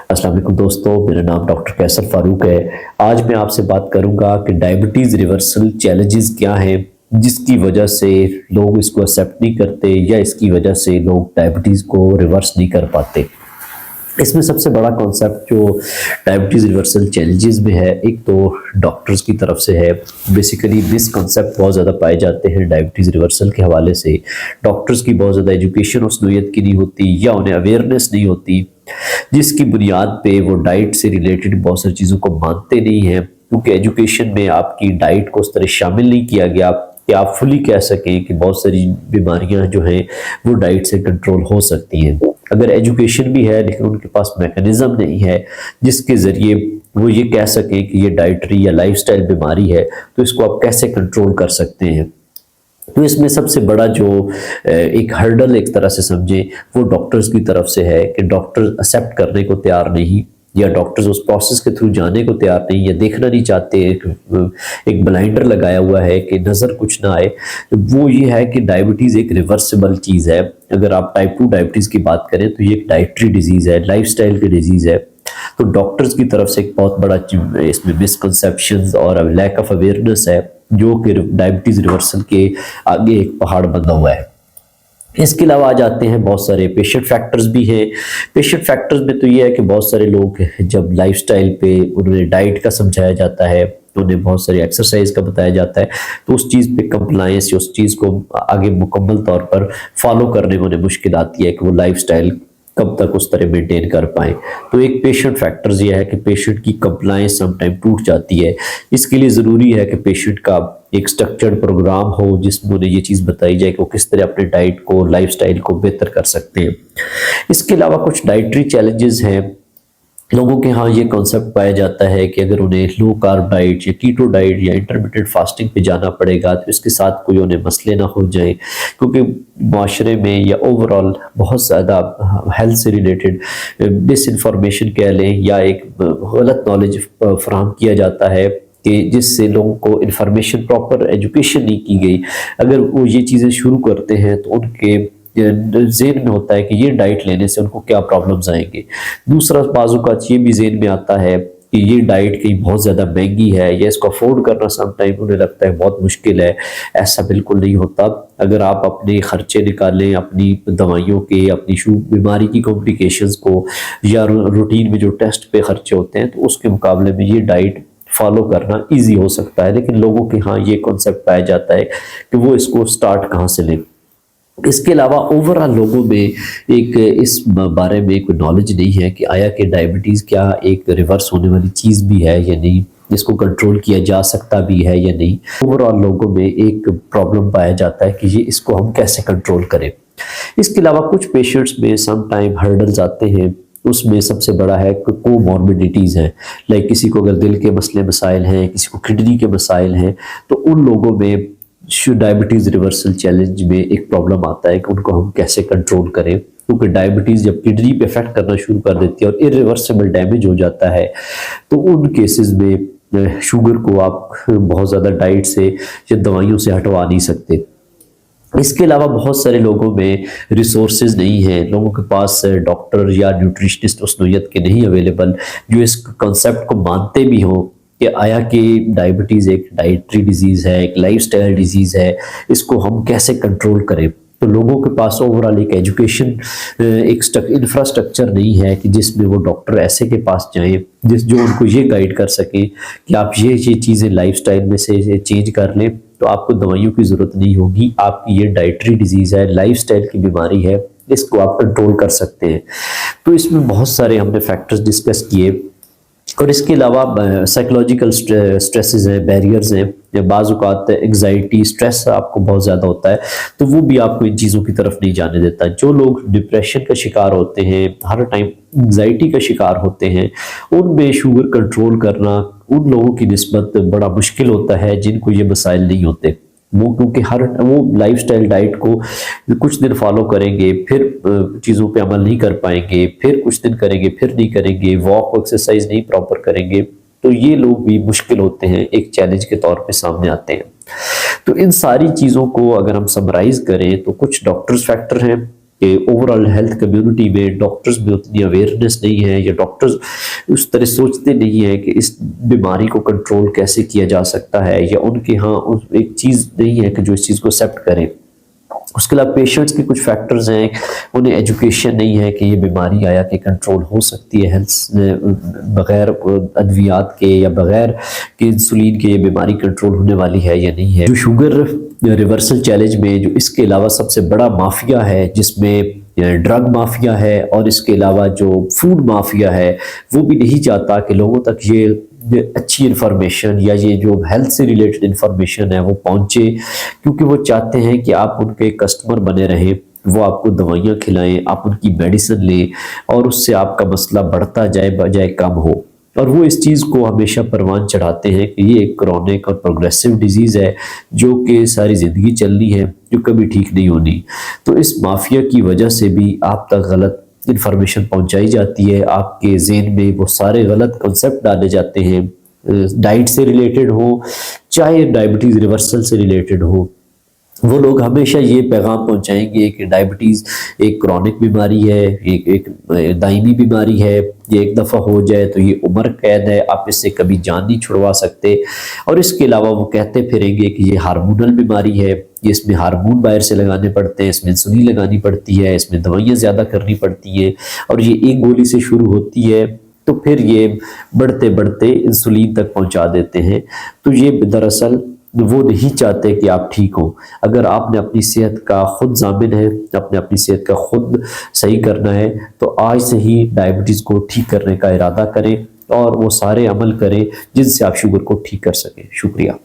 अस्सलाम वालेकुम दोस्तों, मेरा नाम डॉक्टर कैसर फारूक है। आज मैं आपसे बात करूंगा कि डायबिटीज़ रिवर्सल चैलेंजेस क्या हैं, जिसकी वजह से लोग इसको एक्सेप्ट नहीं करते या इसकी वजह से लोग डायबिटीज़ को रिवर्स नहीं कर पाते। इसमें सबसे बड़ा कॉन्सेप्ट जो डायबिटीज़ रिवर्सल चैलेंजेस में है, एक तो डॉक्टर्स की तरफ से है। बेसिकली मिसकॉन्सेप्ट बहुत ज़्यादा पाए जाते हैं डायबिटीज़ रिवर्सल के हवाले से। डॉक्टर्स की बहुत ज़्यादा एजुकेशन उस नोयत की नहीं होती या उन्हें अवेयरनेस नहीं होती, जिसकी बुनियाद पे वो डाइट से रिलेटेड बहुत सारी चीज़ों को मानते नहीं हैं, क्योंकि एजुकेशन में आपकी डाइट को उस तरह शामिल नहीं किया गया कि आप फुली कह सकें कि बहुत सारी बीमारियां जो हैं वो डाइट से कंट्रोल हो सकती हैं। अगर एजुकेशन भी है लेकिन उनके पास मैकेनिज्म नहीं है जिसके ज़रिए वो ये कह सकें कि ये डाइटरी या लाइफस्टाइल बीमारी है, तो इसको आप कैसे कंट्रोल कर सकते हैं। तो इसमें सबसे बड़ा जो एक हर्डल एक तरह से समझे वो डॉक्टर्स की तरफ से है कि डॉक्टर एक्सेप्ट करने को तैयार नहीं, या डॉक्टर्स उस प्रोसेस के थ्रू जाने को तैयार नहीं, या देखना नहीं चाहते। एक ब्लाइंडर लगाया हुआ है कि नज़र कुछ ना आए। तो वो ये है कि डायबिटीज़ एक रिवर्सिबल चीज़ है। अगर आप टाइप 2 डायबिटीज़ की बात करें तो ये एक डाइटरी डिजीज़ है, लाइफस्टाइल की डिजीज़ है। तो डॉक्टर्स की तरफ से एक बहुत बड़ा इसमें मिसकंसेप्शंस और लैक ऑफ अवेयरनेस है, जो कि डायबिटीज़ रिवर्सल के आगे एक पहाड़ बंधा हुआ है। इसके अलावा आ जाते हैं बहुत सारे पेशेंट फैक्टर्स भी हैं। पेशेंट फैक्टर्स में तो ये है कि बहुत सारे लोग जब लाइफस्टाइल पे उन्हें डाइट का समझाया जाता है, उन्हें बहुत सारी एक्सरसाइज का बताया जाता है, तो उस चीज़ पे कंप्लायंस या उस चीज़ को आगे मुकम्मल तौर पर फॉलो करने में उन्हें मुश्किल आती है कि वो लाइफस्टाइल कब तक उस तरह मेंटेन कर पाएँ। तो एक पेशेंट फैक्टर्स ये है कि पेशेंट की कंप्लायंस समटाइम टूट जाती है। इसके लिए ज़रूरी है कि पेशेंट का एक स्ट्रक्चर्ड प्रोग्राम हो जिसमें उन्हें ये चीज़ बताई जाए कि वो किस तरह अपने डाइट को, लाइफस्टाइल को बेहतर कर सकते हैं। इसके अलावा कुछ डाइटरी चैलेंजेस हैं। लोगों के यहाँ ये कॉन्सेप्ट पाया जाता है कि अगर उन्हें लो कार्ब डाइट या कीटो डाइट या इंटरमिटेंट फास्टिंग पे जाना पड़ेगा तो इसके साथ कोई उन्हें मसले ना हो जाए, क्योंकि माशरे में या ओवरऑल बहुत ज़्यादा हेल्थ से रिलेटेड डिस इन्फॉर्मेशन कह लें या एक गलत नॉलेज फराहम किया जाता है कि जिससे लोगों को इन्फॉर्मेशन, प्रॉपर एजुकेशन नहीं की गई। अगर वो ये चीज़ें शुरू करते हैं तो उनके ज़हन में होता है कि ये डाइट लेने से उनको क्या प्रॉब्लम्स आएंगे। दूसरा बाज़ ये भी ज़हन में आता है कि ये डाइट कहीं बहुत ज़्यादा महंगी है या इसको अफोर्ड करना समटाइम उन्हें लगता है बहुत मुश्किल है। ऐसा बिल्कुल नहीं होता। अगर आप अपने खर्चे निकालें, अपनी दवाइयों के, अपनी बीमारी की कॉम्प्लिकेशंस को, या रूटीन में जो टेस्ट पे खर्चे होते हैं, तो उसके मुकाबले में ये डाइट फॉलो करना इजी हो सकता है। लेकिन लोगों के यहाँ ये कॉन्सेप्ट पाया जाता है कि वो इसको स्टार्ट कहाँ से लें। इसके अलावा ओवरऑल लोगों में एक इस बारे में कोई नॉलेज नहीं है कि आया कि डायबिटीज़ क्या एक रिवर्स होने वाली चीज़ भी है या नहीं, जिसको कंट्रोल किया जा सकता भी है या नहीं। ओवरऑल लोगों में एक प्रॉब्लम पाया जाता है कि ये इसको हम कैसे कंट्रोल करें। इसके अलावा कुछ पेशेंट्स में सम टाइम हर्डल्स आते हैं। उसमें सबसे बड़ा है कोमॉर्बिडिटीज़ हैं। लाइक किसी को अगर दिल के मसले मसाइल हैं, किसी को किडनी के मसाइल हैं, तो उन लोगों में डायबिटीज़ रिवर्सल चैलेंज में एक प्रॉब्लम आता है कि उनको हम कैसे कंट्रोल करें, क्योंकि डायबिटीज़ जब किडनी पे इफेक्ट करना शुरू कर देती है और इरिवर्सिबल डैमेज हो जाता है, तो उन केसेस में शुगर को आप बहुत ज़्यादा डाइट से या दवाइयों से हटवा नहीं सकते। इसके अलावा बहुत सारे लोगों में रिसोर्सेज नहीं हैं। लोगों के पास डॉक्टर या न्यूट्रिशनिस्ट उस नोयत के नहीं अवेलेबल जो इस कॉन्सेप्ट को मानते भी हों कि आया कि डायबिटीज़ एक डाइटरी डिजीज़ है, एक लाइफस्टाइल डिजीज़ है, इसको हम कैसे कंट्रोल करें। तो लोगों के पास ओवरऑल एक एजुकेशन, एक इंफ्रास्ट्रक्चर नहीं है कि जिसमें वो डॉक्टर ऐसे के पास जाएं जो उनको ये गाइड कर सके कि आप ये चीज़ें लाइफस्टाइल में से चेंज कर लें तो आपको दवाइयों की ज़रूरत नहीं होगी, आपकी ये डाइटरी डिजीज़ है, लाइफस्टाइल की बीमारी है, इसको आप कंट्रोल कर सकते हैं। तो इसमें बहुत सारे हमने फैक्टर्स डिस्कस किए। और इसके अलावा साइकोलॉजिकल स्ट्रेसेस हैं, बैरियर्स हैं, या बाज़ औक़ात एंग्जाइटी, स्ट्रेस आपको बहुत ज़्यादा होता है, तो वो भी आपको इन चीज़ों की तरफ नहीं जाने देता। जो लोग डिप्रेशन का शिकार होते हैं, हर टाइम एंग्जाइटी का शिकार होते हैं, उनमें शुगर कंट्रोल करना उन लोगों की निस्बत बड़ा मुश्किल होता है जिनको ये मसाइल नहीं होते। वो क्योंकि वो लाइफस्टाइल डाइट को कुछ दिन फॉलो करेंगे, फिर चीज़ों पे अमल नहीं कर पाएंगे, फिर कुछ दिन करेंगे, फिर नहीं करेंगे, वॉक एक्सरसाइज नहीं प्रॉपर करेंगे, तो ये लोग भी मुश्किल होते हैं, एक चैलेंज के तौर पे सामने आते हैं। तो इन सारी चीज़ों को अगर हम समराइज करें तो कुछ डॉक्टर्स फैक्टर हैं, कि ओवरऑल हेल्थ कम्युनिटी में डॉक्टर्स में उतनी अवेयरनेस नहीं है, या डॉक्टर्स उस तरह सोचते नहीं है कि इस बीमारी को कंट्रोल कैसे किया जा सकता है, या उनके यहाँ एक चीज़ नहीं है कि जो इस चीज़ को एक्सेप्ट करें। उसके अलावा पेशेंट्स के कुछ फैक्टर्स हैं, उन्हें एजुकेशन नहीं है कि ये बीमारी आया कि कंट्रोल हो सकती है हेल्थ बगैर अद्वियात के या बगैर कि इंसुलिन के ये बीमारी कंट्रोल होने वाली है या नहीं है। जो शुगर रिवर्सल चैलेंज में जो इसके अलावा सबसे बड़ा माफिया है, जिसमें ड्रग माफिया है और इसके अलावा जो फूड माफिया है, वो भी नहीं चाहता कि लोगों तक ये अच्छी इन्फॉर्मेशन या ये जो हेल्थ से रिलेटेड इन्फॉर्मेशन है वो पहुंचे, क्योंकि वो चाहते हैं कि आप उनके कस्टमर बने रहें, वो आपको दवाइयाँ खिलाएं, आप उनकी मेडिसिन लें और उससे आपका मसला बढ़ता जाए बजाय कम हो। और वो इस चीज़ को हमेशा परवान चढ़ाते हैं कि ये एक क्रॉनिक और प्रोग्रेसिव डिजीज़ है जो कि सारी ज़िंदगी चलनी है, जो कभी ठीक नहीं होनी। तो इस माफिया की वजह से भी आप तक गलत इन्फॉर्मेशन पहुंचाई जाती है, आपके ज़हन में वो सारे गलत कॉन्सेप्ट डाले जाते हैं, डाइट से रिलेटेड हो चाहे डायबिटीज़ रिवर्सल से रिलेटेड हो। वो लोग हमेशा ये पैगाम पहुंचाएंगे कि डायबिटीज़ एक क्रॉनिक बीमारी है, एक दायमी बीमारी है, ये एक दफ़ा हो जाए तो ये उम्र कैद है, आप इससे कभी जान नहीं छुड़वा सकते। और इसके अलावा वो कहते फिरेंगे कि ये हार्मोनल बीमारी है, ये इसमें हार्मोन बाहर से लगाने पड़ते हैं, इसमें इंसुलिन लगानी पड़ती है, इसमें दवाइयाँ ज़्यादा करनी पड़ती हैं, और ये एक गोली से शुरू होती है तो फिर ये बढ़ते बढ़ते इंसुलिन तक पहुंचा देते हैं। तो ये दरअसल वो नहीं चाहते कि आप ठीक हो। अगर आपने अपनी सेहत का खुद जामिन है, आपने अपनी सेहत का खुद सही करना है, तो आज से ही डायबिटीज़ को ठीक करने का इरादा करें और वो सारे अमल करें जिनसे आप शुगर को ठीक कर सकें। शुक्रिया।